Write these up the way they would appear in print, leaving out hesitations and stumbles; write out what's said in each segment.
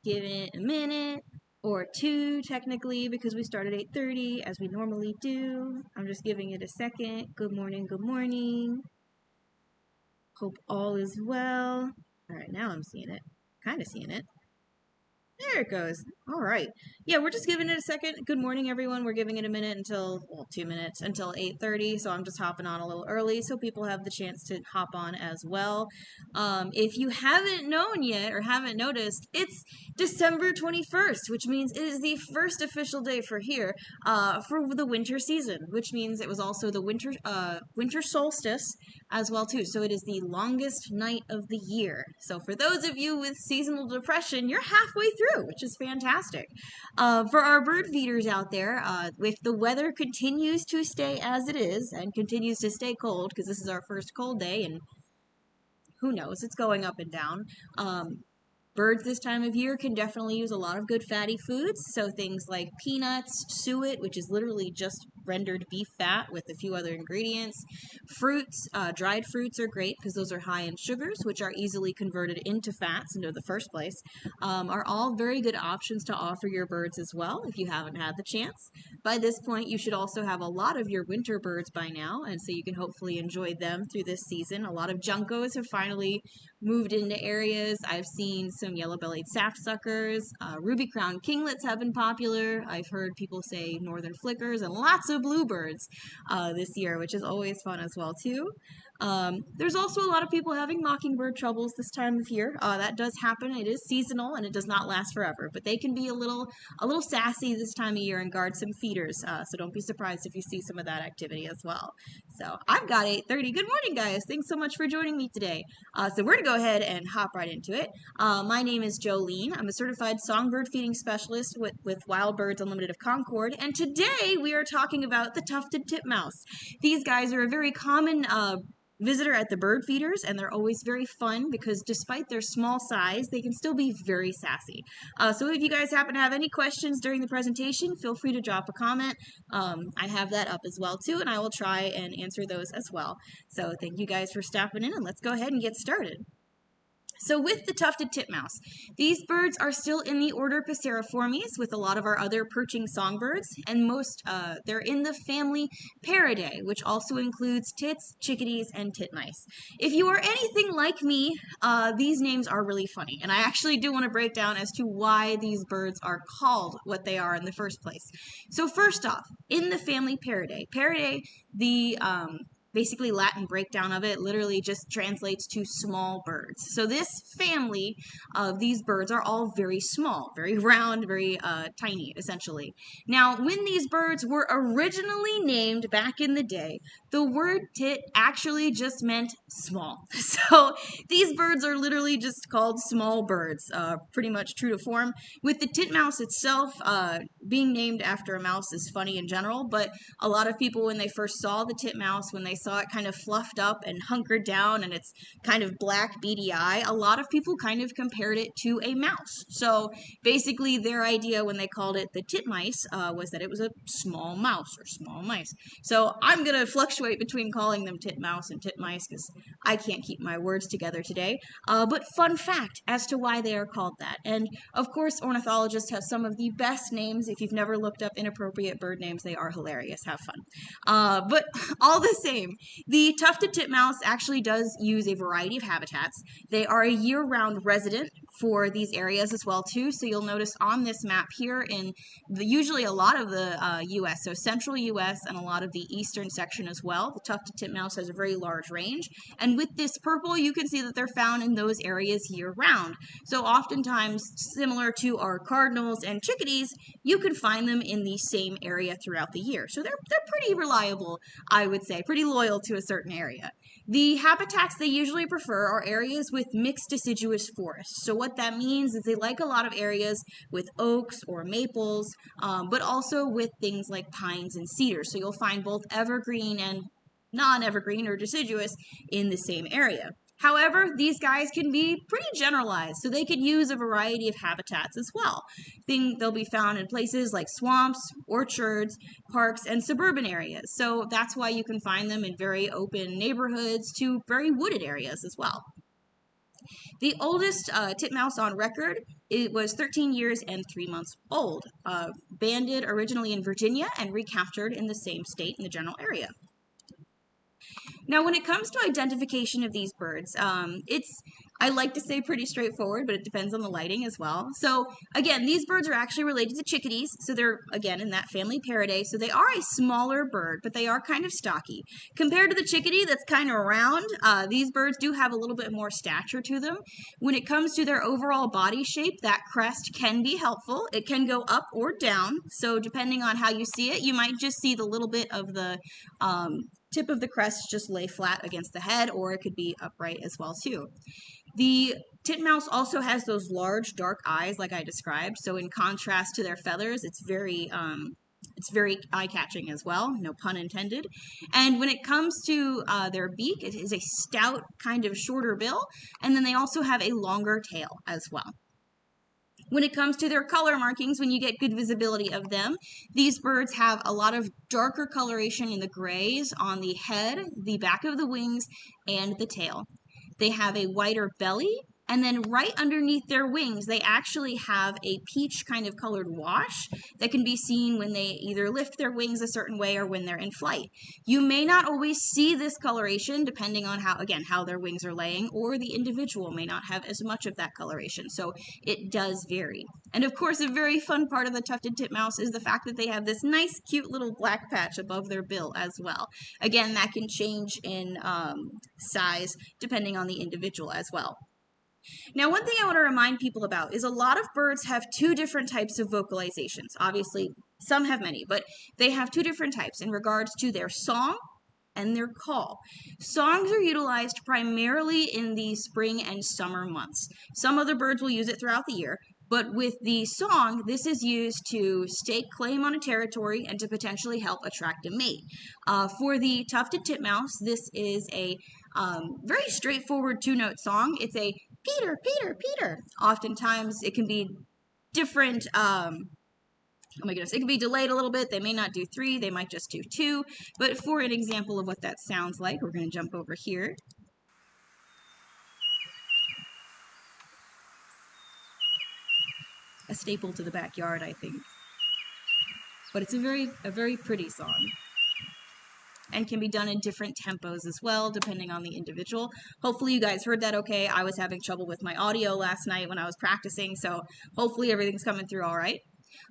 giving it a minute or two technically because we start at 8:30 as we normally do. I'm just giving it a second. Good morning, good morning. Hope all is well. All right, now I'm seeing it. Kind of seeing it. There it goes. All right. Yeah, we're just giving it a second. Good morning, everyone. We're giving it a minute until, well, 2 minutes until 8:30. So I'm just hopping on a little early so people have the chance to hop on as well. If you haven't known yet or haven't noticed, it's December 21st, which means it is the first official day for here for the winter season, which means it was also the winter solstice as well too. So it is the longest night of the year. So for those of you with seasonal depression, you're halfway through, which is fantastic. For our bird feeders out there, if the weather continues to stay as it is and continues to stay cold, because this is our first cold day and who knows, it's going up and down. Birds this time of year can definitely use a lot of good fatty foods, so things like peanuts, suet, which is literally just rendered beef fat with a few other ingredients. Fruits, dried fruits are great because those are high in sugars, which are easily converted into fats into the first place, are all very good options to offer your birds as well if you haven't had the chance. By this point, you should also have a lot of your winter birds by now, and so you can hopefully enjoy them through this season. A lot of juncos have finally moved into areas. I've seen some yellow-bellied sapsuckers. Ruby-crowned kinglets have been popular. I've heard people say northern flickers and lots of bluebirds this year, which is always fun as well too. There's also a lot of people having mockingbird troubles this time of year. That does happen. It is seasonal and it does not last forever, but they can be a little sassy this time of year and guard some feeders. So don't be surprised if you see some of that activity as well. So I've got 8:30. Good morning, guys. Thanks so much for joining me today. So we're gonna go ahead and hop right into it. My name is Jolene. I'm a certified songbird feeding specialist with Wild Birds Unlimited of Concord, and today we are talking about the tufted titmouse. These guys are a very common visitor at the bird feeders, and they're always very fun because despite their small size, they can still be very sassy. So if you guys happen to have any questions during the presentation, feel free to drop a comment. I have that up as well too, and I will try and answer those as well. So thank you guys for stopping in, and let's go ahead and get started. So with the tufted titmouse, these birds are still in the order Passeriformes with a lot of our other perching songbirds, and they're in the family Paridae, which also includes tits, chickadees, and titmice. If you are anything like me, these names are really funny, and I actually do want to break down as to why these birds are called what they are in the first place. So first off, in the family Paridae, the basically Latin breakdown of it literally just translates to small birds. So this family of these birds are all very small, very round, very tiny, essentially. Now, when these birds were originally named back in the day, the word tit actually just meant small. So these birds are literally just called small birds, pretty much true to form. With the titmouse itself, being named after a mouse is funny in general, but a lot of people, when they first saw the titmouse, when they saw it kind of fluffed up and hunkered down and its kind of black beady eye, a lot of people kind of compared it to a mouse. So basically their idea when they called it the titmice was that it was a small mouse or small mice. So I'm going to fluctuate between calling them titmouse and titmice because I can't keep my words together today. But fun fact as to why they are called that. And of course, ornithologists have some of the best names. If you've never looked up inappropriate bird names, they are hilarious. Have fun. But all the same, the tufted titmouse actually does use a variety of habitats. They are a year-round resident for these areas as well too. So you'll notice on this map here in usually a lot of the U.S., so central U.S. and a lot of the eastern section as well. The tufted titmouse has a very large range. And with this purple, you can see that they're found in those areas year-round. So oftentimes, similar to our cardinals and chickadees, you can find them in the same area throughout the year. So they're pretty reliable, I would say, pretty loyal to a certain area. The habitats they usually prefer are areas with mixed deciduous forests. So what that means is they like a lot of areas with oaks or maples, but also with things like pines and cedars. So you'll find both evergreen and non-evergreen or deciduous in the same area. However, these guys can be pretty generalized, so they could use a variety of habitats as well. They'll be found in places like swamps, orchards, parks, and suburban areas. So that's why you can find them in very open neighborhoods to very wooded areas as well. The oldest titmouse on record, it was 13 years and 3 months old, banded originally in Virginia and recaptured in the same state in the general area. Now, when it comes to identification of these birds, I like to say pretty straightforward, but it depends on the lighting as well. So again, these birds are actually related to chickadees. So they're, again, in that family Paridae. So they are a smaller bird, but they are kind of stocky. Compared to the chickadee that's kind of round, these birds do have a little bit more stature to them. When it comes to their overall body shape, that crest can be helpful. It can go up or down. So depending on how you see it, you might just see the little bit of the tip of the crest just lay flat against the head, or it could be upright as well too. The titmouse also has those large dark eyes like I described, so in contrast to their feathers, it's very eye-catching as well, no pun intended. And when it comes to their beak, it is a stout, kind of shorter bill, and then they also have a longer tail as well. When it comes to their color markings, when you get good visibility of them, these birds have a lot of darker coloration in the grays on the head, the back of the wings, and the tail. They have a whiter belly, and then right underneath their wings, they actually have a peach kind of colored wash that can be seen when they either lift their wings a certain way or when they're in flight. You may not always see this coloration depending on how their wings are laying, or the individual may not have as much of that coloration, so it does vary. And of course, a very fun part of the tufted titmouse is the fact that they have this nice, cute little black patch above their bill as well. Again, that can change in size depending on the individual as well. Now, one thing I want to remind people about is a lot of birds have two different types of vocalizations. Obviously, some have many, but they have two different types in regards to their song and their call. Songs are utilized primarily in the spring and summer months. Some other birds will use it throughout the year, but with the song, this is used to stake claim on a territory and to potentially help attract a mate. For the tufted titmouse, this is a very straightforward two-note song. It's a Peter, Peter, Peter. Oftentimes it can be different, oh my goodness, it can be delayed a little bit. They may not do 3, they might just do 2. But for an example of what that sounds like, we're going to jump over here. A staple to the backyard, I think. But it's a very pretty song, and can be done in different tempos as well, depending on the individual. Hopefully you guys heard that okay. I was having trouble with my audio last night when I was practicing, so hopefully everything's coming through all right.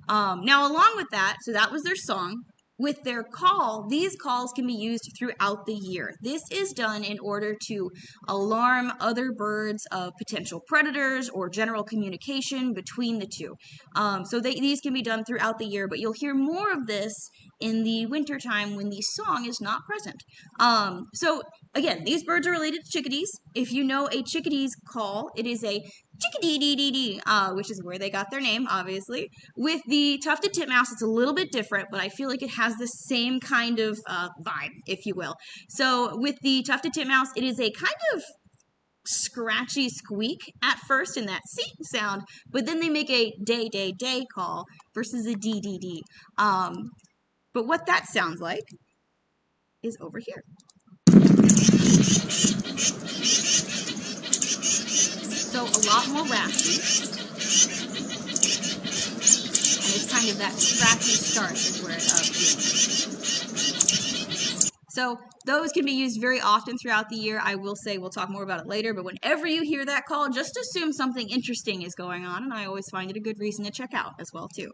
Now, along with that, so that was their song. With their call, these calls can be used throughout the year. This is done in order to alarm other birds of potential predators or general communication between the two. So these can be done throughout the year, but you'll hear more of this in the wintertime when the song is not present. So again, these birds are related to chickadees. If you know a chickadee's call, it is a chickadee-dee-dee-dee, which is where they got their name, obviously. With the tufted titmouse, it's a little bit different, but I feel like it has the same kind of vibe, if you will. So with the tufted titmouse, it is a kind of scratchy squeak at first in that C sound, but then they make a day, day, day call versus a dee-dee-dee. But what that sounds like is over here. So a lot more raspy, and it's kind of that scratchy start is where it begins. So those can be used very often throughout the year. I will say, we'll talk more about it later, but whenever you hear that call, just assume something interesting is going on, and I always find it a good reason to check out as well too.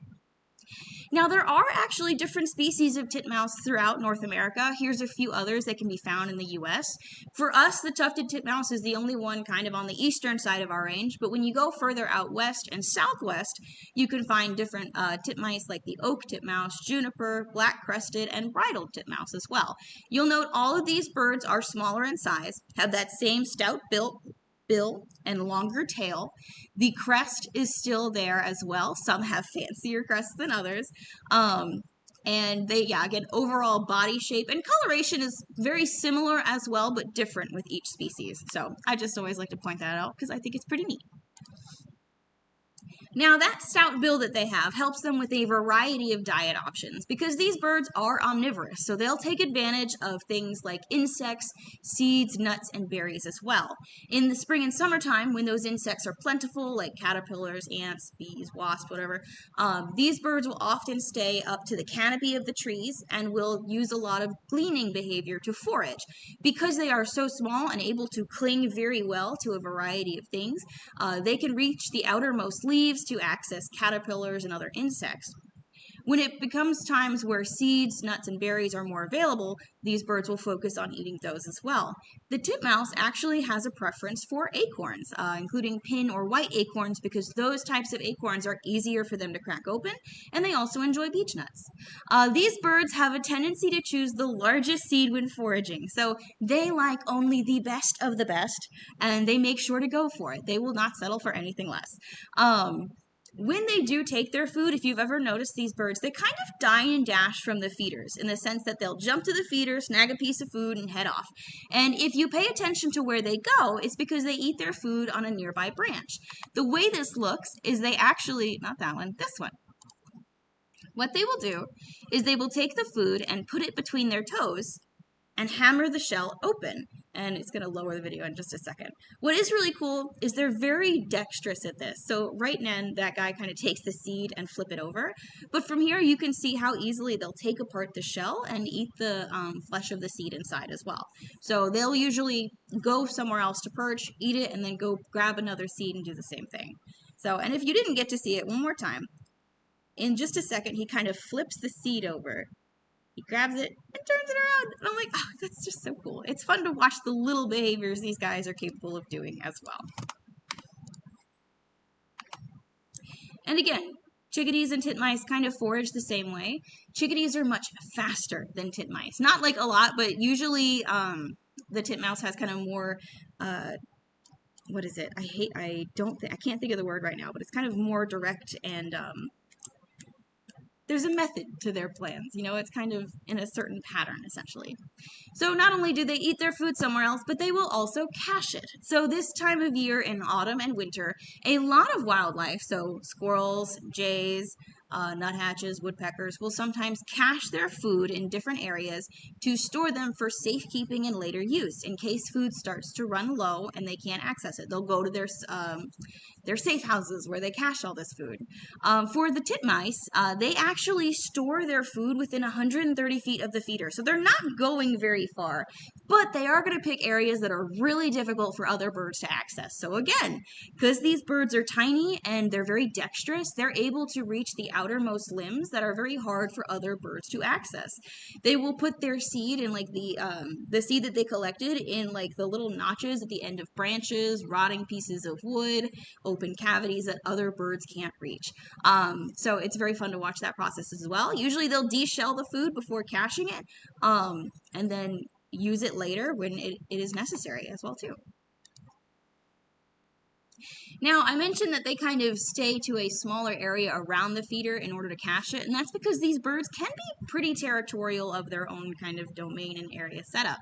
Now, there are actually different species of titmouse throughout North America. Here's a few others that can be found in the U.S. For us, the tufted titmouse is the only one kind of on the eastern side of our range, but when you go further out west and southwest, you can find different titmice like the oak titmouse, juniper, black-crested, and bridled titmouse as well. You'll note all of these birds are smaller in size, have that same stout bill and longer tail. The crest is still there as well. Some have fancier crests than others. And they, again, overall body shape and coloration is very similar as well, but different with each species. So I just always like to point that out because I think it's pretty neat. Now, that stout bill that they have helps them with a variety of diet options because these birds are omnivorous, so they'll take advantage of things like insects, seeds, nuts, and berries as well. In the spring and summertime, when those insects are plentiful, like caterpillars, ants, bees, wasps, whatever, these birds will often stay up to the canopy of the trees and will use a lot of gleaning behavior to forage. Because they are so small and able to cling very well to a variety of things, they can reach the outermost leaves to access caterpillars and other insects. When it becomes times where seeds, nuts, and berries are more available, these birds will focus on eating those as well. The titmouse actually has a preference for acorns, including pin or white acorns, because those types of acorns are easier for them to crack open, and they also enjoy beech nuts. These birds have a tendency to choose the largest seed when foraging, so they like only the best of the best, and they make sure to go for it. They will not settle for anything less. When they do take their food, if you've ever noticed these birds, they kind of dine and dash from the feeders in the sense that they'll jump to the feeder, snag a piece of food, and head off. And if you pay attention to where they go, it's because they eat their food on a nearby branch. The way this looks is they actually, not that one, this one. What they will do is they will take the food and put it between their toes and hammer the shell open. And it's going to lower the video in just a second. What is really cool is they're very dexterous at this. So right now, that guy kind of takes the seed and flip it over. But from here, you can see how easily they'll take apart the shell and eat the flesh of the seed inside as well. So they'll usually go somewhere else to perch, eat it, and then go grab another seed and do the same thing. So, and if you didn't get to see it, one more time. In just a second, he kind of flips the seed over. He grabs it and turns it around. And I'm like, oh, that's just so cool. It's fun to watch the little behaviors these guys are capable of doing as well. And again, chickadees and titmice kind of forage the same way. Chickadees are much faster than titmice. Not like a lot, but usually the titmouse has kind of more, what is it? I can't think of the word right now, but it's kind of more direct and there's a method to their plans. You know, it's kind of in a certain pattern, essentially. So not only do they eat their food somewhere else, but they will also cache it. So this time of year in autumn and winter, a lot of wildlife, so squirrels, jays, nuthatches, woodpeckers, will sometimes cache their food in different areas to store them for safekeeping and later use. In case food starts to run low and they can't access it, they'll go to their safe houses where they cache all this food. For the titmice, they actually store their food within 130 feet of the feeder. So they're not going very far, but they are going to pick areas that are really difficult for other birds to access. So again, because these birds are tiny and they're very dexterous, they're able to reach the outermost limbs that are very hard for other birds to access. They will put their seed in like the seed that they collected in like the little notches at the end of branches, rotting pieces of wood, open cavities that other birds can't reach. So it's very fun to watch that process as well. Usually they'll de-shell the food before caching it, and then use it later when it is necessary as well too. Now, I mentioned that they kind of stay to a smaller area around the feeder in order to cache it, and that's because these birds can be pretty territorial of their own kind of domain and area setup.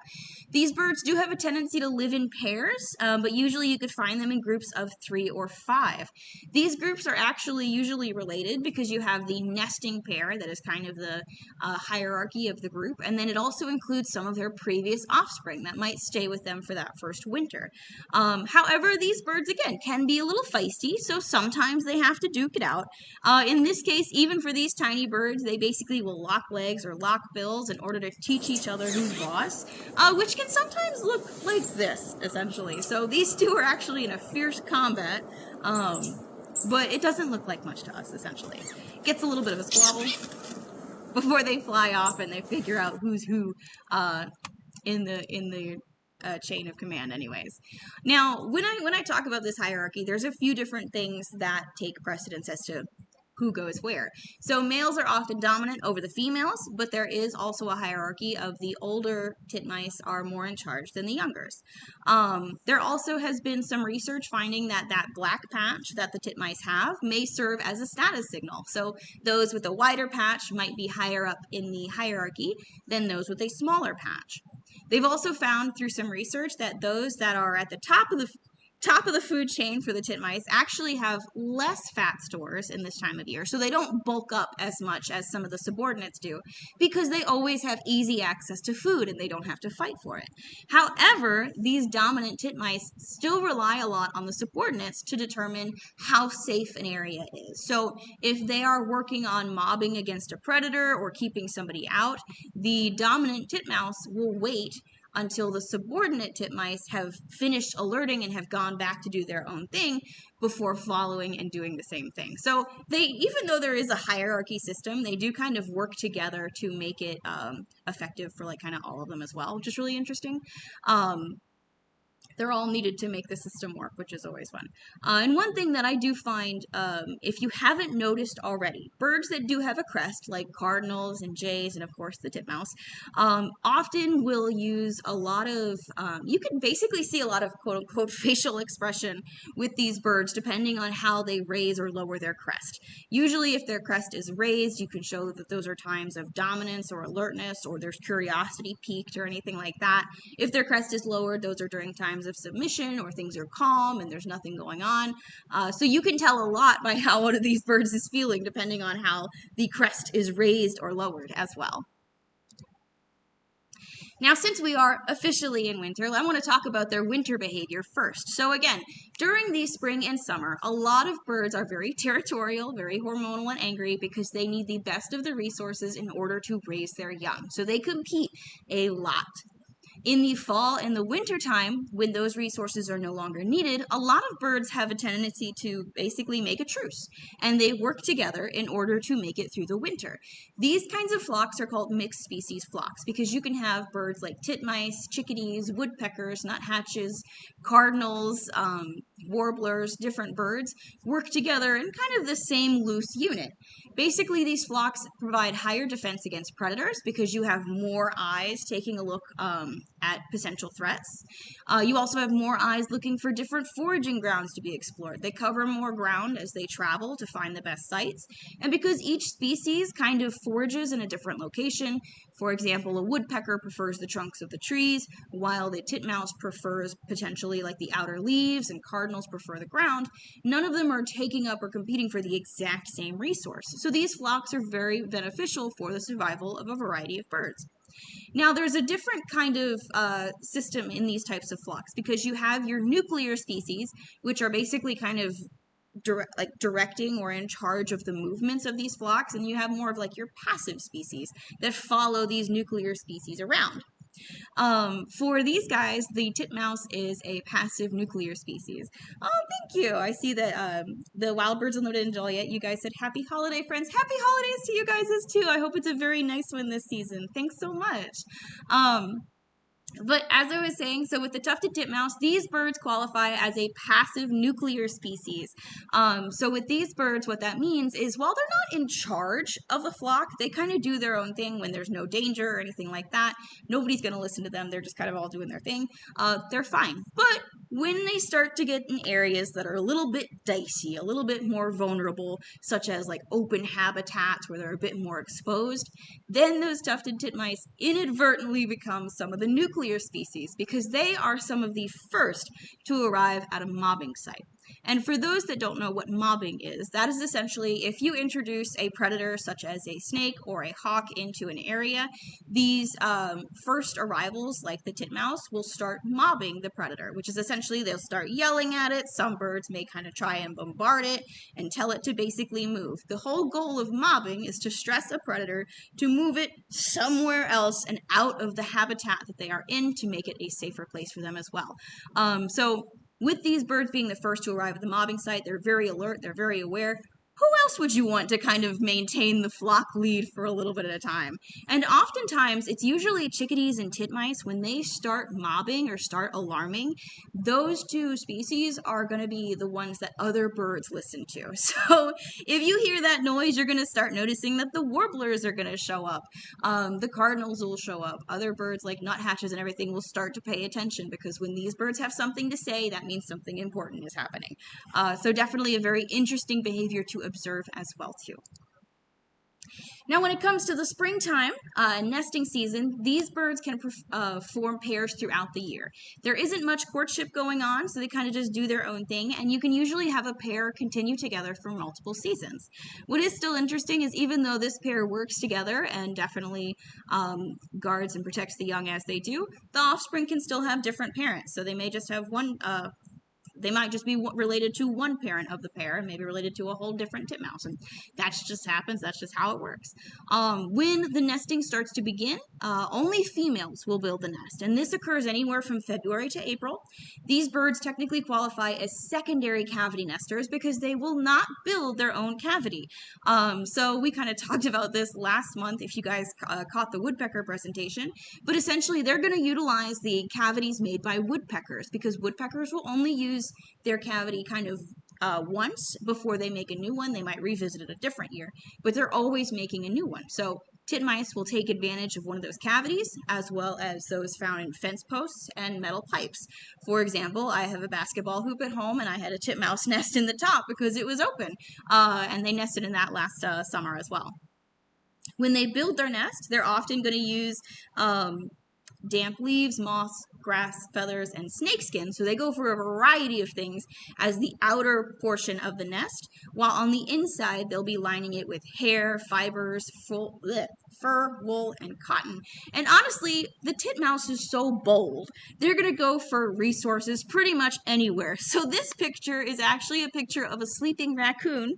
These birds do have a tendency to live in pairs, but usually you could find them in groups of 3 or 5. These groups are actually usually related because you have the nesting pair that is kind of the hierarchy of the group, and then it also includes some of their previous offspring that might stay with them for that first winter. However, these birds, again, can be a little feisty, so sometimes they have to duke it out. In this case, even for these tiny birds, they basically will lock legs or lock bills in order to teach each other who's boss, which can sometimes look like this, essentially. So these two are actually in a fierce combat, but it doesn't look like much to us, essentially. It gets a little bit of a squabble before they fly off and they figure out who's who in the chain of command anyways. Now, when I talk about this hierarchy, there's a few different things that take precedence as to who goes where. So males are often dominant over the females, but there is also a hierarchy of the older titmice are more in charge than the youngers. There also has been some research finding that black patch that the titmice have may serve as a status signal. So those with a wider patch might be higher up in the hierarchy than those with a smaller patch. They've also found through some research that those that are at the top of the top of the food chain for the titmice actually have less fat stores in this time of year, so they don't bulk up as much as some of the subordinates do because they always have easy access to food and they don't have to fight for it. However, these dominant titmice still rely a lot on the subordinates to determine how safe an area is. So if they are working on mobbing against a predator or keeping somebody out, the dominant titmouse will wait until the subordinate titmice have finished alerting and have gone back to do their own thing before following and doing the same thing. So they, even though there is a hierarchy system, they do kind of work together to make it effective for like kind of all of them as well, which is really interesting. They're all needed to make the system work, which is always fun. And one thing that I do find, if you haven't noticed already, birds that do have a crest, like cardinals and jays, and of course the titmouse, often will use a lot of, you can basically see a lot of quote-unquote facial expression with these birds, depending on how they raise or lower their crest. Usually if their crest is raised, you can show that those are times of dominance or alertness, or there's curiosity peaked or anything like that. If their crest is lowered, those are during times of submission or things are calm and there's nothing going on. So you can tell a lot by how one of these birds is feeling depending on how the crest is raised or lowered as well. Now, since we are officially in winter, I want to talk about their winter behavior first. So again, during the spring and summer, a lot of birds are very territorial, very hormonal and angry because they need the best of the resources in order to raise their young. So they compete a lot. In the fall and the winter time, when those resources are no longer needed, a lot of birds have a tendency to basically make a truce, and they work together in order to make it through the winter. These kinds of flocks are called mixed species flocks because you can have birds like titmice, chickadees, woodpeckers, nuthatches, cardinals, warblers, different birds work together in kind of the same loose unit. Basically, these flocks provide higher defense against predators because you have more eyes taking a look at potential threats. You also have more eyes looking for different foraging grounds to be explored. They cover more ground as they travel to find the best sites. And because each species kind of forages in a different location, for example, a woodpecker prefers the trunks of the trees, while the titmouse prefers potentially like the outer leaves, and cardinals prefer the ground, none of them are taking up or competing for the exact same resource. So these flocks are very beneficial for the survival of a variety of birds. Now, there's a different kind of system in these types of flocks because you have your nuclear species, which are basically kind of directing or in charge of the movements of these flocks, and you have more of like your passive species that follow these nuclear species around. For these guys, the titmouse is a passive nuclear species. Oh, thank you. I see that the Wild Birds Unlimited and Joliet, you guys said happy holiday, friends. Happy holidays to you guys too. I hope it's a very nice one this season. Thanks so much. But as I was saying, so with the tufted titmouse, these birds qualify as a passive nuclear species. So with these birds, what that means is while they're not in charge of the flock, they kind of do their own thing when there's no danger or anything like that. Nobody's going to listen to them. They're just kind of all doing their thing. They're fine. But when they start to get in areas that are a little bit dicey, a little bit more vulnerable, such as like open habitats where they're a bit more exposed, then those tufted titmice inadvertently become some of the nuclear species because they are some of the first to arrive at a mobbing site. And for those that don't know what mobbing is, that is essentially if you introduce a predator such as a snake or a hawk into an area, these first arrivals, like the titmouse, will start mobbing the predator, which is essentially they'll start yelling at it. Some birds may kind of try and bombard it and tell it to basically move. The whole goal of mobbing is to stress a predator to move it somewhere else and out of the habitat that they are in to make it a safer place for them as well. So with these birds being the first to arrive at the mobbing site, they're very alert, they're very aware. Who else would you want to kind of maintain the flock lead for a little bit at a time? And oftentimes, it's usually chickadees and titmice, when they start mobbing or start alarming, those two species are going to be the ones that other birds listen to. So if you hear that noise, you're going to start noticing that the warblers are going to show up. The cardinals will show up. Other birds like nuthatches and everything will start to pay attention because when these birds have something to say, that means something important is happening. So definitely a very interesting behavior to observe as well too. Now, when it comes to the springtime nesting season, these birds can form pairs throughout the year. There isn't much courtship going on, so they kind of just do their own thing, and you can usually have a pair continue together for multiple seasons. What is still interesting is even though this pair works together and definitely guards and protects the young as they do, the offspring can still have different parents. So they may just have one they might just be related to one parent of the pair and maybe related to a whole different titmouse, and that just happens. That's just how it works. When the nesting starts to begin, only females will build the nest, and this occurs anywhere from February to April. These birds technically qualify as secondary cavity nesters because they will not build their own cavity. So we kind of talked about this last month if you guys caught the woodpecker presentation, but essentially they're going to utilize the cavities made by woodpeckers because woodpeckers will only use their cavity kind of once before they make a new one. They might revisit it a different year, but they're always making a new one. So titmice will take advantage of one of those cavities as well as those found in fence posts and metal pipes. For example, I have a basketball hoop at home and I had a titmouse nest in the top because it was open, and they nested in that last summer as well. When they build their nest, they're often going to use damp leaves, moss, grass, feathers, and snakeskin. So they go for a variety of things as the outer portion of the nest, while on the inside they'll be lining it with hair, fibers, fur, wool, and cotton. And honestly, the titmouse is so bold. They're going to go for resources pretty much anywhere. So this picture is actually a picture of a sleeping raccoon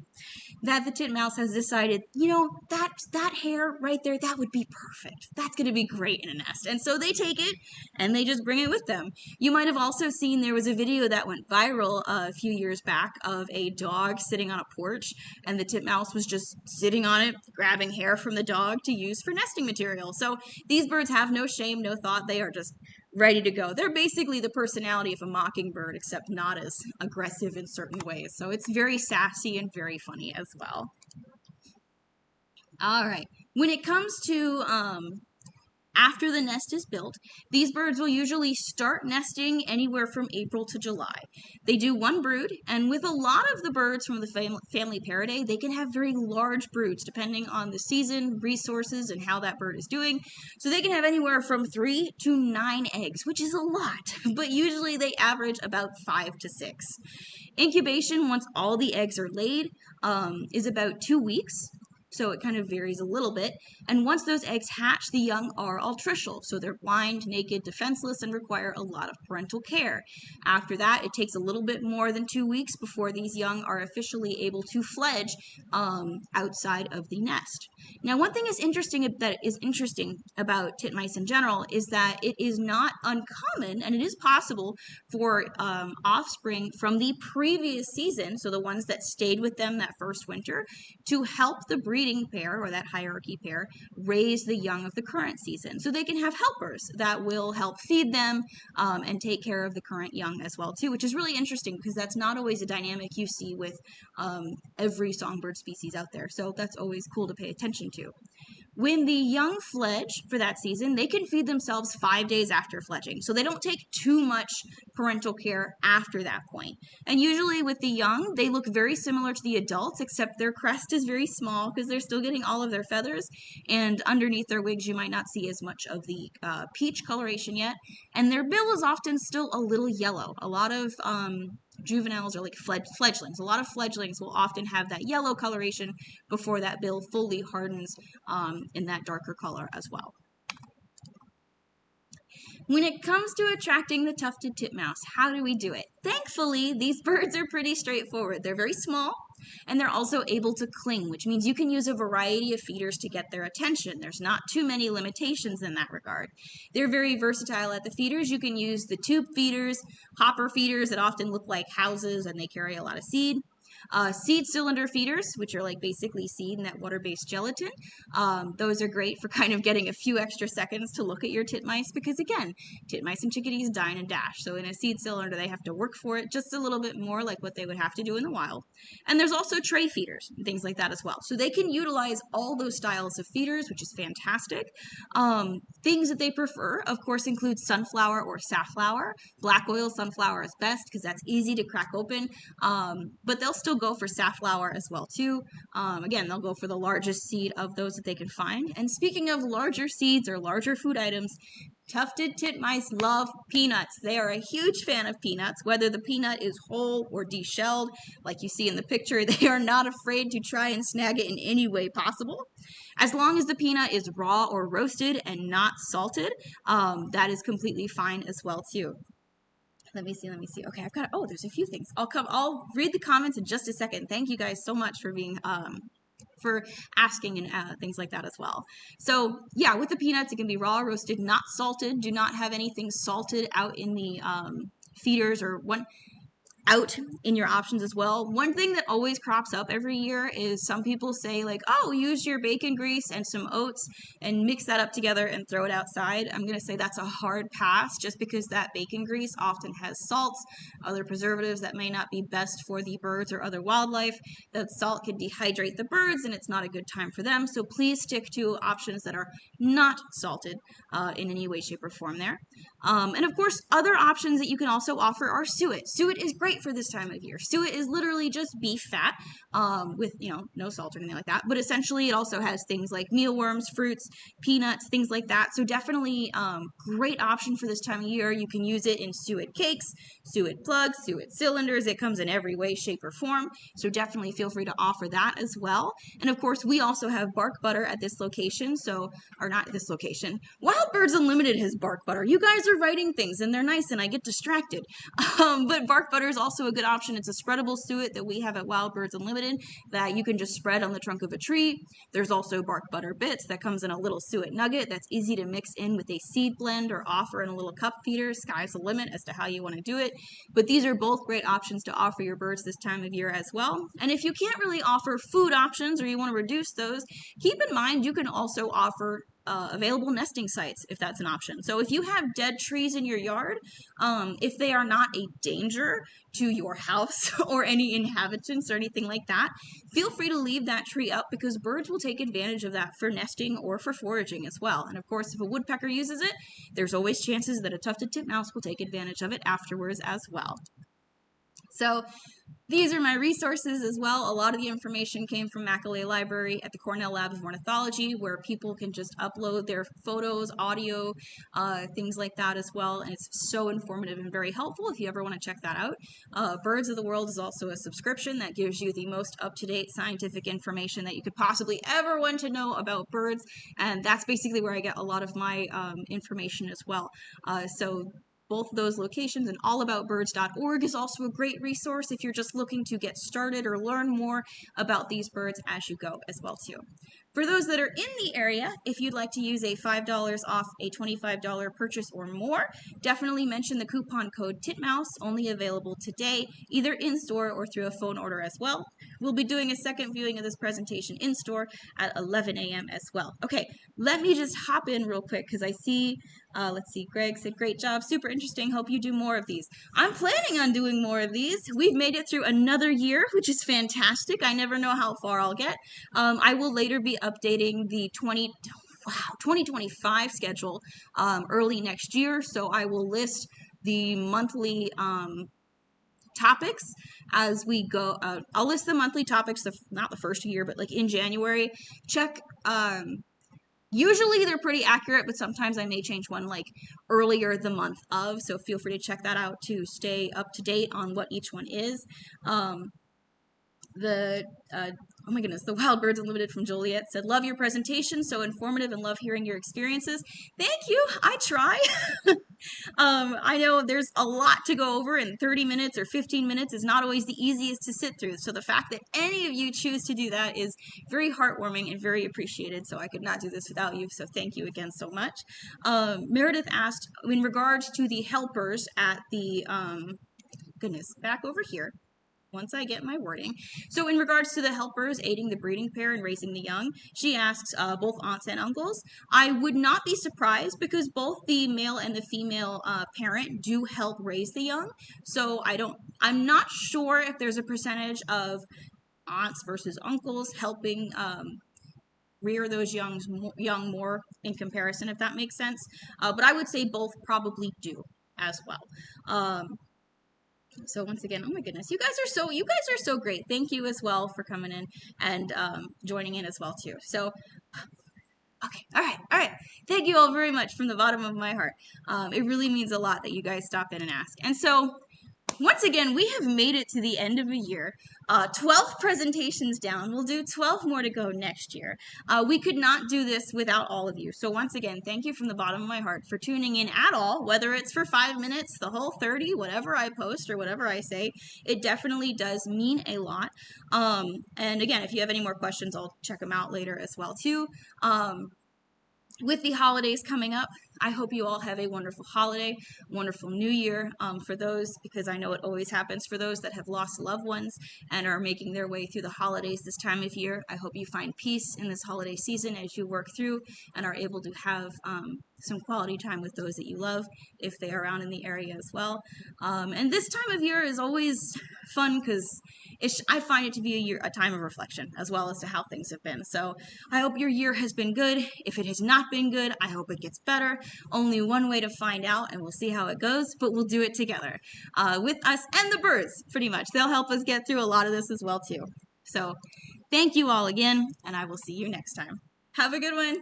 that the titmouse has decided, that hair right there, that would be perfect. That's going to be great in a nest. And so they take it and they just bring it with them. You might have also seen there was a video that went viral a few years back of a dog sitting on a porch, and the titmouse was just sitting on it, grabbing hair from the dog to use for nesting material. So these birds have no shame, no thought. They are just ready to go. They're basically the personality of a mockingbird, except not as aggressive in certain ways. So it's very sassy and very funny as well. All right. When it comes to after the nest is built, these birds will usually start nesting anywhere from April to July. They do one brood, and with a lot of the birds from the family Paridae, they can have very large broods depending on the season, resources, and how that bird is doing. So they can have anywhere from 3 to 9 eggs, which is a lot, but usually they average about 5 to 6. Incubation, once all the eggs are laid, is about 2 weeks. So it kind of varies a little bit. And once those eggs hatch, the young are altricial. So they're blind, naked, defenseless, and require a lot of parental care. After that, it takes a little bit more than 2 weeks before these young are officially able to fledge outside of the nest. Now, one thing that is interesting about titmice in general is that it is not uncommon, and it is possible for offspring from the previous season, so the ones that stayed with them that first winter, to help the breeding pair or that hierarchy pair raise the young of the current season. So they can have helpers that will help feed them and take care of the current young as well too, which is really interesting because that's not always a dynamic you see with every songbird species out there. So that's always cool to pay attention to. When the young fledge for that season, they can feed themselves 5 days after fledging. So they don't take too much parental care after that point. And usually with the young, they look very similar to the adults, except their crest is very small because they're still getting all of their feathers. And underneath their wigs, you might not see as much of the peach coloration yet. And their bill is often still a little yellow. A lot of juveniles are like fledglings. A lot of fledglings will often have that yellow coloration before that bill fully hardens in that darker color as well. When it comes to attracting the tufted titmouse, how do we do it? Thankfully, these birds are pretty straightforward. They're very small, and they're also able to cling, which means you can use a variety of feeders to get their attention. There's not too many limitations in that regard. They're very versatile at the feeders. You can use the tube feeders, hopper feeders that often look like houses, and they carry a lot of seed. Seed cylinder feeders, which are like basically seed in that water-based gelatin. Those are great for kind of getting a few extra seconds to look at your titmice because, again, titmice and chickadees dine and dash. So in a seed cylinder, they have to work for it just a little bit more like what they would have to do in the wild. And there's also tray feeders and things like that as well. So they can utilize all those styles of feeders, which is fantastic. Things that they prefer, of course, include sunflower or safflower. Black oil sunflower is best because that's easy to crack open, but they'll still also go for safflower as well too. Again, they'll go for the largest seed of those that they can find. And speaking of larger seeds or larger food items, tufted titmice love peanuts. They are a huge fan of peanuts, whether the peanut is whole or deshelled. Like you see in the picture, they are not afraid to try and snag it in any way possible. As long as the peanut is raw or roasted and not salted, that is completely fine as well too. Let me see. Okay, I've got, oh, there's a few things. I'll read the comments in just a second. Thank you guys so much for being, for asking and things like that as well. So yeah, with the peanuts, it can be raw, roasted, not salted. Do not have anything salted out in the feeders or out in your options as well. One thing that always crops up every year is some people say like, oh, use your bacon grease and some oats and mix that up together and throw it outside. I'm going to say that's a hard pass just because that bacon grease often has salts, other preservatives that may not be best for the birds or other wildlife. That salt can dehydrate the birds and it's not a good time for them. So please stick to options that are not salted in any way, shape, or form there. And of course, other options that you can also offer are suet. Suet is great for this time of year. Suet is literally just beef fat with, no salt or anything like that. But essentially, it also has things like mealworms, fruits, peanuts, things like that. So definitely great option for this time of year. You can use it in suet cakes, suet plugs, suet cylinders. It comes in every way, shape, or form. So definitely feel free to offer that as well. And of course, we also have bark butter at this location. Or not this location. Wild Birds Unlimited has bark butter. You guys are writing things and they're nice and I get distracted. But bark butter is also a good option. It's a spreadable suet that we have at Wild Birds Unlimited that you can just spread on the trunk of a tree. There's also bark butter bits that comes in a little suet nugget that's easy to mix in with a seed blend or offer in a little cup feeder. Sky's the limit as to how you want to do it. But these are both great options to offer your birds this time of year as well. And if you can't really offer food options or you want to reduce those, keep in mind you can also offer available nesting sites if that's an option. So if you have dead trees in your yard, if they are not a danger to your house or any inhabitants or anything like that, feel free to leave that tree up because birds will take advantage of that for nesting or for foraging as well. And of course, if a woodpecker uses it, there's always chances that a tufted titmouse will take advantage of it afterwards as well. So these are my resources as well. A lot of the information came from Macaulay Library at the Cornell Lab of Ornithology, where people can just upload their photos, audio, things like that as well. And it's so informative and very helpful if you ever want to check that out. Birds of the World is also a subscription that gives you the most up-to-date scientific information that you could possibly ever want to know about birds. And that's basically where I get a lot of my information as well. So both of those locations, and allaboutbirds.org is also a great resource if you're just looking to get started or learn more about these birds as you go as well too. For those that are in the area, if you'd like to use a $5 off a $25 purchase or more, definitely mention the coupon code TITMOUSE, only available today, either in-store or through a phone order as well. We'll be doing a second viewing of this presentation in-store at 11 a.m. as well. Okay, let me just hop in real quick because I see, let's see, Greg said, great job, super interesting, hope you do more of these. I'm planning on doing more of these. We've made it through another year, which is fantastic. I never know how far I'll get. I will later be updating the 2025 schedule early next year, so I will list the monthly topics as we go. I'll list the monthly topics, not the first year, but like in January. Check. Usually they're pretty accurate, but sometimes I may change one like earlier the month of, so feel free to check that out to stay up to date on what each one is. Oh my goodness, the Wild Birds Unlimited from Joliet said, love your presentation, so informative and love hearing your experiences. Thank you, I try. I know there's a lot to go over and 30 minutes or 15 minutes is not always the easiest to sit through. So the fact that any of you choose to do that is very heartwarming and very appreciated. So I could not do this without you. So thank you again so much. Meredith asked, in regards to the helpers at the, back over here. Once I get my wording. So in regards to the helpers aiding the breeding pair and raising the young, she asks both aunts and uncles. I would not be surprised because both the male and the female parent do help raise the young. So I'm not sure if there's a percentage of aunts versus uncles helping rear those young more in comparison, if that makes sense. But I would say both probably do as well. So once again, oh my goodness, you guys are so great. Thank you as well for coming in and joining in as well too. So okay, all right. Thank you all very much from the bottom of my heart. It really means a lot that you guys stop in and ask. And so once again, we have made it to the end of a year. 12 presentations down. We'll do 12 more to go next year. We could not do this without all of you. So once again, thank you from the bottom of my heart for tuning in at all, whether it's for 5 minutes, the whole 30, whatever I post or whatever I say. It definitely does mean a lot. And again, if you have any more questions, I'll check them out later as well too. With the holidays coming up, I hope you all have a wonderful holiday, wonderful new year. For those, because I know it always happens for those that have lost loved ones and are making their way through the holidays this time of year, I hope you find peace in this holiday season as you work through and are able to have some quality time with those that you love if they are around in the area as well. And this time of year is always fun because I find it to be a time of reflection as well as to how things have been. So I hope your year has been good. If it has not been good, I hope it gets better. Only one way to find out, and we'll see how it goes, but we'll do it together with us and the birds, pretty much. They'll help us get through a lot of this as well, too. So thank you all again, and I will see you next time. Have a good one.